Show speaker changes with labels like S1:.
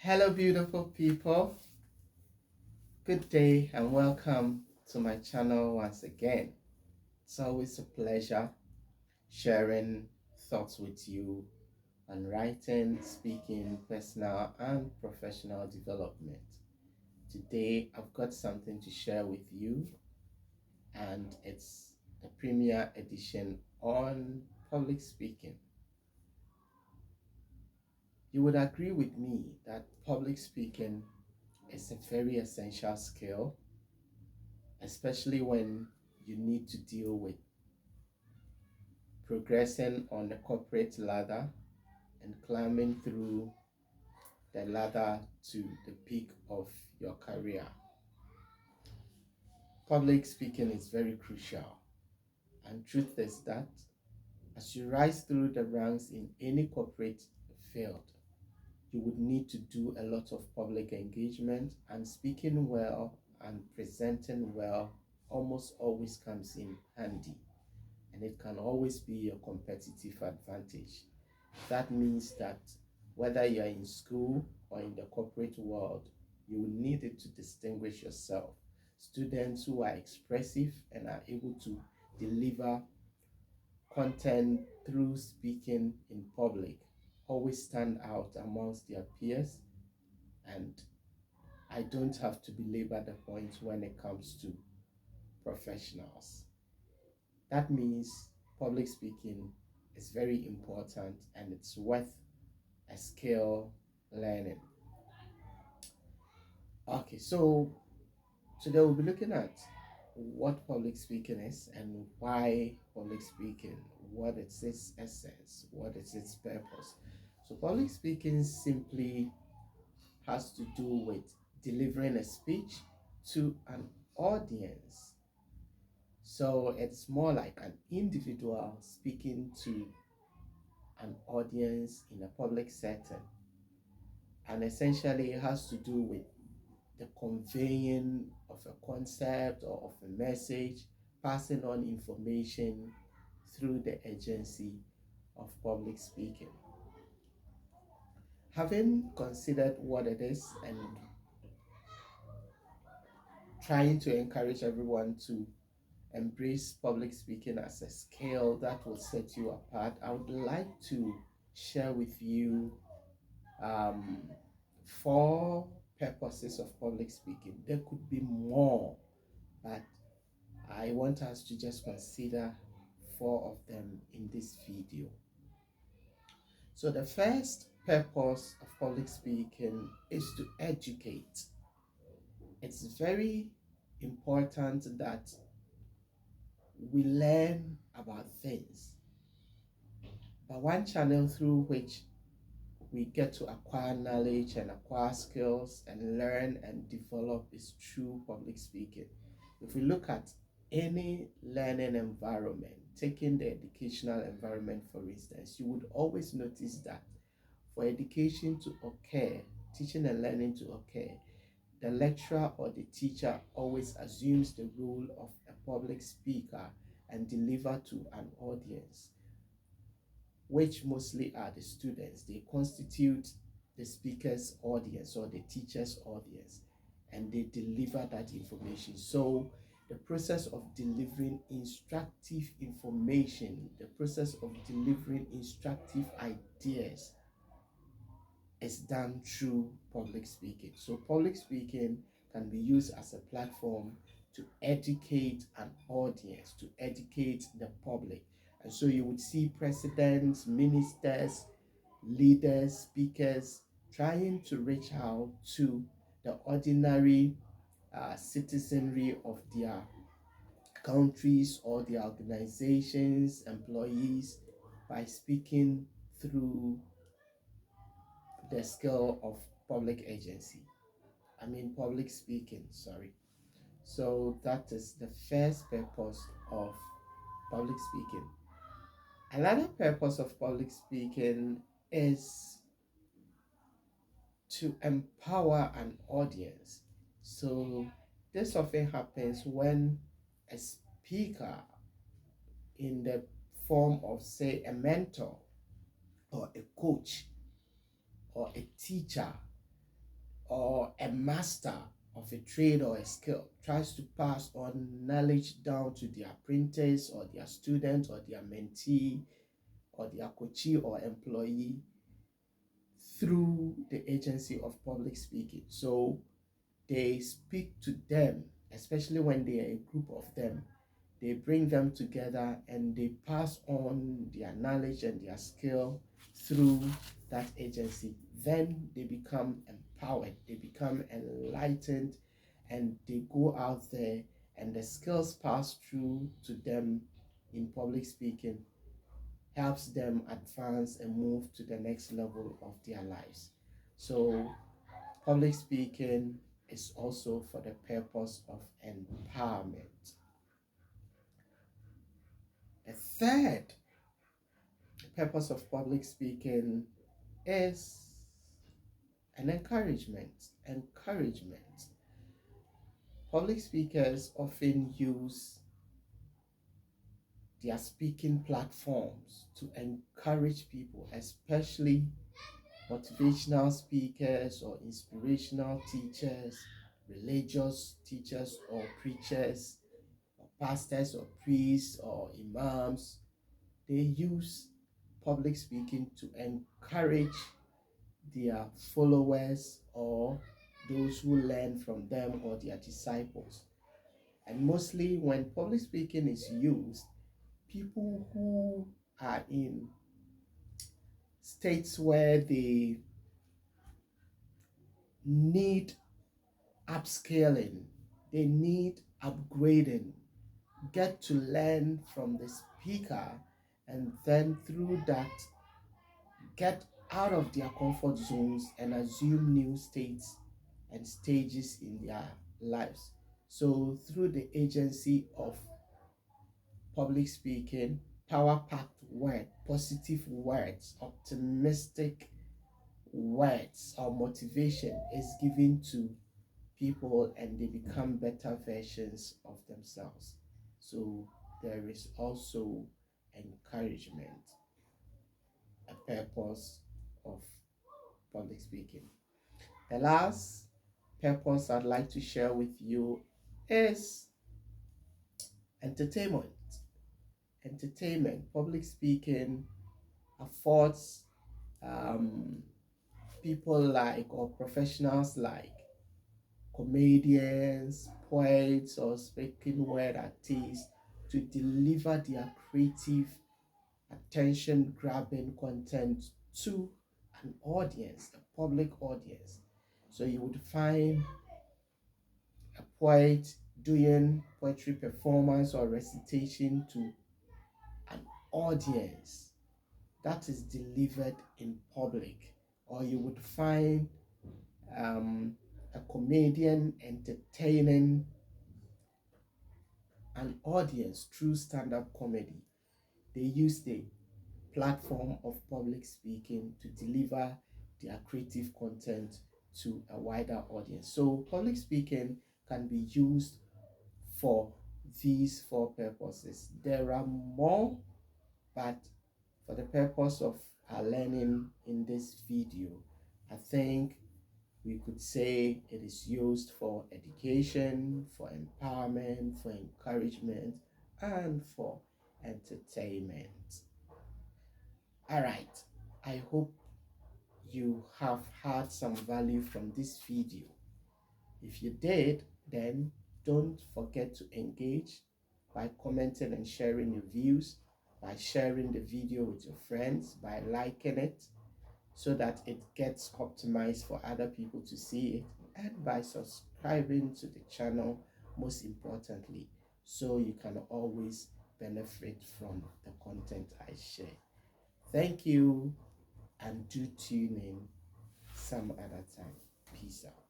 S1: Hello, beautiful people. Good day and welcome to my channel once again. It's always a pleasure sharing thoughts with you on writing, speaking, personal, and professional development. Today, I've got something to share with you, and it's the premiere edition on public speaking. You would agree with me that public speaking is a very essential skill, especially when you need to deal with progressing on the corporate ladder and climbing through the ladder to the peak of your career. Public speaking is very crucial, and truth is that as you rise through the ranks in any corporate field, you would need to do a lot of public engagement, and speaking well and presenting well almost always comes in handy, and it can always be a competitive advantage. That means that whether you're in school or in the corporate world, you will need it to distinguish yourself. Students who are expressive and are able to deliver content through speaking in public always stand out amongst their peers, and I don't have to belabor the point when it comes to professionals. That means public speaking is very important and it's worth a skill learning. Okay, so today we'll be looking at what public speaking is and why public speaking, what is its essence, what is its purpose. So public speaking simply has to do with delivering a speech to an audience. So it's more like an individual speaking to an audience in a public setting. And essentially it has to do with the conveying of a concept or of a message, passing on information through the agency of public speaking. Having considered what it is and trying to encourage everyone to embrace public speaking as a skill that will set you apart, I would like to share with you um, four purposes of public speaking. There could be more, but I want us to just consider four of them in this video. So the first purpose of public speaking is to educate. It's very important that we learn about things. But one channel through which we get to acquire knowledge and acquire skills and learn and develop is through public speaking. If we look at any learning environment, taking the educational environment for instance, you would always notice that for education to occur, teaching and learning to occur, the lecturer or the teacher always assumes the role of a public speaker and deliver to an audience, which mostly are the students. They constitute the speaker's audience or the teacher's audience, and they deliver that information. So the process of delivering instructive information, the process of delivering instructive ideas is done through public speaking. So public speaking can be used as a platform to educate an audience, to educate the public. And so you would see presidents, ministers, leaders, speakers trying to reach out to the ordinary citizenry of their countries or their organizations, employees, by speaking through the skill of public speaking, sorry. So that is the first purpose of public speaking. Another purpose of public speaking is to empower an audience. So this often happens when a speaker in the form of, say, a mentor or a coach or a teacher or a master of a trade or a skill tries to pass on knowledge down to their apprentice or their student or their mentee or their coachee or employee through the agency of public speaking. So they speak to them, especially when they are a group of them. They bring them together and they pass on their knowledge and their skill through that agency. Then they become empowered, they become enlightened, and they go out there and the skills passed through to them in public speaking helps them advance and move to the next level of their lives. So public speaking is also for the purpose of empowerment. The third purpose of public speaking is an encouragement. Encouragement. Public speakers often use their speaking platforms to encourage people, especially motivational speakers or inspirational teachers, religious teachers or preachers, or pastors or priests or imams. They use public speaking to encourage their followers or those who learn from them or their disciples. And mostly when public speaking is used, people who are in states where they need upscaling, they need upgrading, get to learn from the speaker, and then through that get out of their comfort zones and assume new states and stages in their lives. So through the agency of public speaking, power-packed words, positive words, optimistic words or motivation is given to people and they become better versions of themselves. So there is also encouragement, a purpose of public speaking. The last purpose I'd like to share with you is entertainment. Entertainment. Public speaking affords um, people like or professionals like comedians, poets, or spoken word artists to deliver their creative, attention grabbing content to an audience, a public audience. So you would find a poet doing poetry performance or recitation to an audience that is delivered in public, or you would find a comedian entertaining an audience through stand-up comedy. They use the platform of public speaking to deliver their creative content to a wider audience. So public speaking can be used for these four purposes. There are more, but for the purpose of our learning in this video, I think we could say it is used for education, for empowerment, for encouragement, and for entertainment. All right, I hope you have had some value from this video. If you did, then don't forget to engage by commenting and sharing your views, by sharing the video with your friends, by liking it so that it gets optimized for other people to see it, and by subscribing to the channel, most importantly, so you can always benefit from the content I share. Thank you, and do tune in some other time. Peace out.